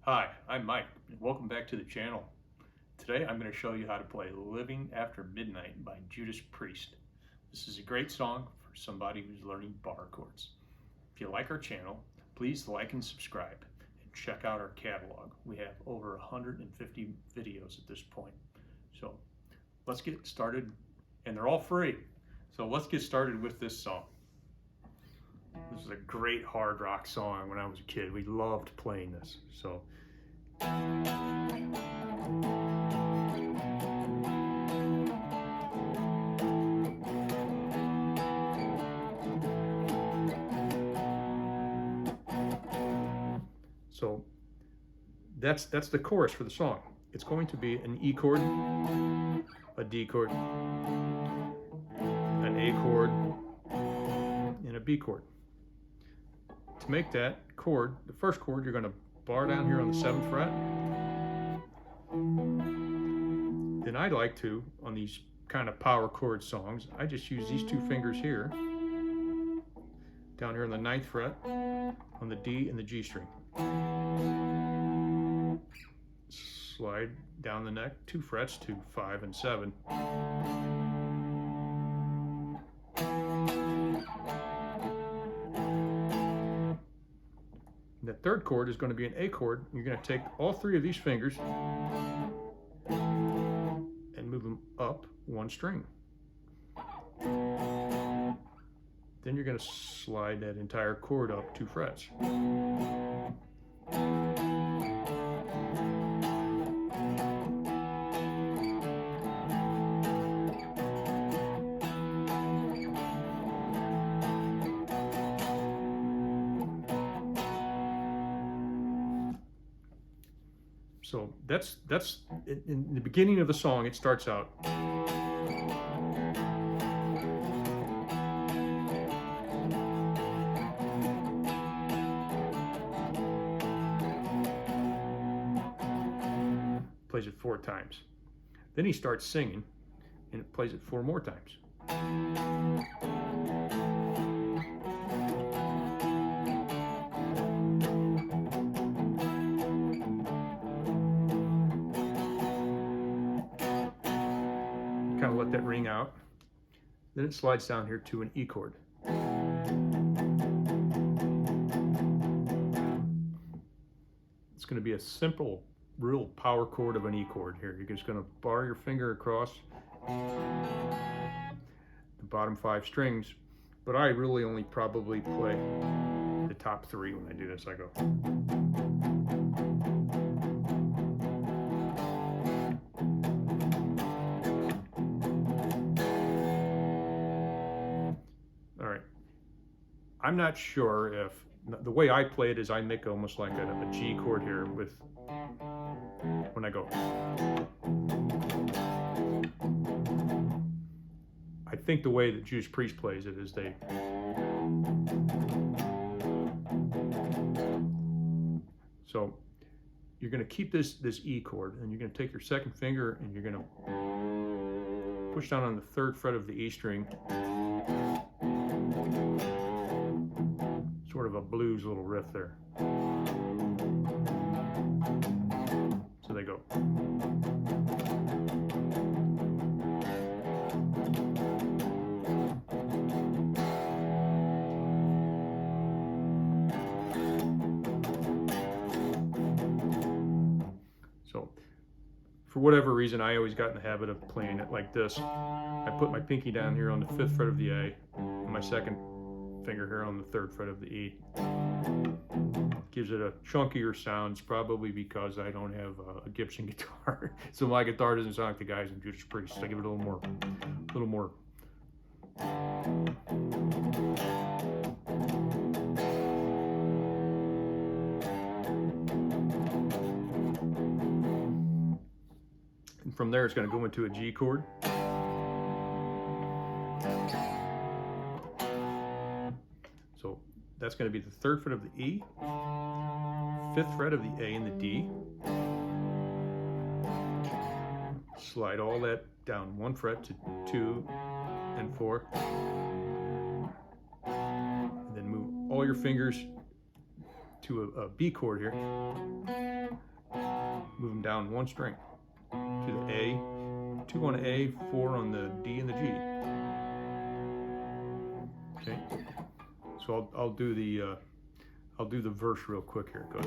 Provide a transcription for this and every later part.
Hi, I'm Mike, and welcome back to the channel. Today I'm going to show you how to play Living After Midnight by Judas Priest. This is a great song for somebody who's learning bar chords. If you like our channel, please like and subscribe, and check out our catalog. We have over 150 videos at this point. So let's get started, and they're all free. So let's get started with this song. This is a great hard rock song. When I was a kid, we loved playing this. So that's the chorus for the song. It's going to be an E chord, a D chord, an A chord, and a B chord. To make that chord, the first chord, you're going to bar down here on the 7th fret. Then I like to, on these kind of power chord songs, I just use these two fingers here, down here on the 9th fret, on the D and the G string. Slide down the neck 2 frets to 5 and 7. The third chord is going to be an A chord. You're going to take all 3 of these fingers and move them up 1 string. Then you're going to slide that entire chord up 2 frets. So that's in the beginning of the song. It starts out. Plays it 4 times. Then he starts singing, and it plays it 4 more times. Kind of let that ring out. Then it slides down here to an E chord. It's going to be a simple, real power chord of an E chord here. You're just going to bar your finger across the bottom 5 strings, but I really only probably play the top 3 when I do this. I go. All right. I'm not sure if the way I play it is I make almost like a G chord here with when I go. I think the way that Judas Priest plays it is they. So you're going to keep this E chord, and you're going to take your second finger and you're going to push down on the 3rd fret of the E string. Sort of a blues little riff there. So they go. So for whatever reason, I always got in the habit of playing it like this. I put my pinky down here on the 5th fret of the A, and my second finger here on the 3rd fret of the E. Gives it a chunkier sound. It's probably because I don't have a Gibson guitar, so my guitar doesn't sound like the guys in Judas Priest. I give it a little more. And from there, it's going to go into a G chord. So that's going to be the 3rd fret of the E, 5th fret of the A and the D. Slide all that down 1 fret to 2 and 4. And then move all your fingers to a B chord here. Move them down one string to the A, 2 on the A, 4 on the D and the G. Okay, so I'll do the verse real quick here. It goes.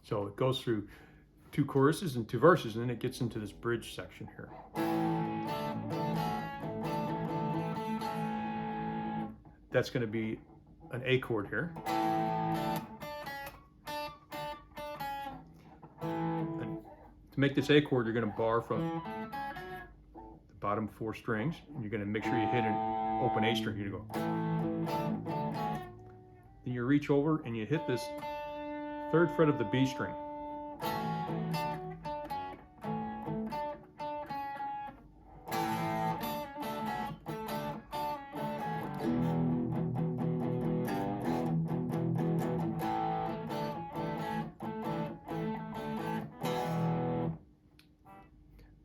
So it goes through 2 choruses and 2 verses, and then it gets into this bridge section here. That's going to be an A chord here. And to make this A chord, you're going to bar from the bottom 4 strings, and you're going to make sure you hit an open A string. You go. Then you reach over and you hit this 3rd fret of the B string.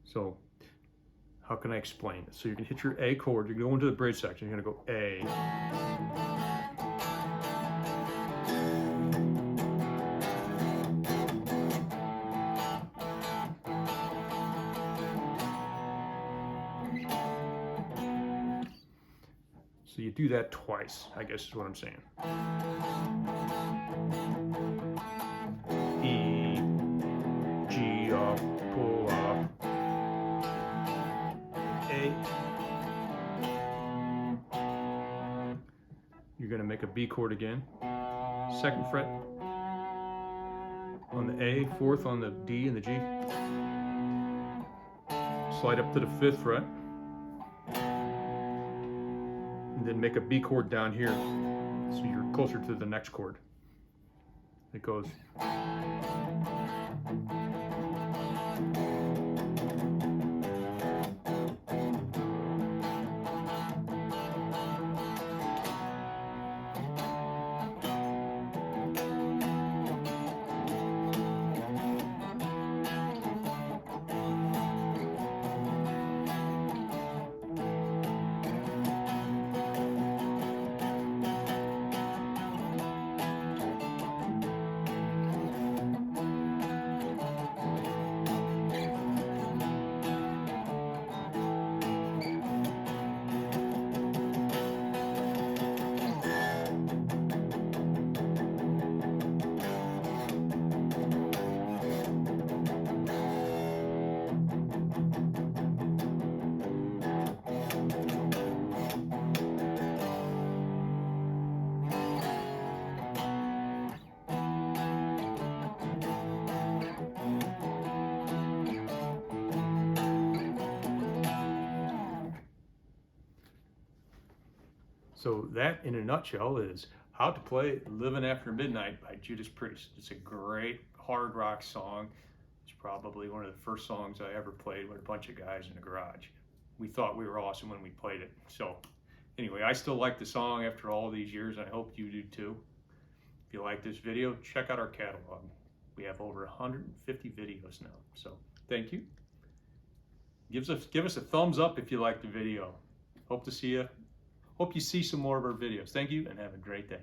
So how can I explain this? So you're going to hit your A chord, you're going to go into the bridge section, you're going to go A. So you do that twice, I guess is what I'm saying. E, G off, pull off, A. You're going to make a B chord again. 2nd fret on the A, 4th on the D and the G. Slide up to the 5th fret. And then make a B chord down here, so you're closer to the next chord. It goes. So that, in a nutshell, is how to play Living After Midnight by Judas Priest. It's a great hard rock song. It's probably one of the first songs I ever played with a bunch of guys in the garage. We thought we were awesome when we played it. So anyway, I still like the song after all these years, and I hope you do too. If you like this video, check out our catalog. We have over 150 videos now. So thank you. Give us a thumbs up if you like the video. Hope you see some more of our videos. Thank you and have a great day.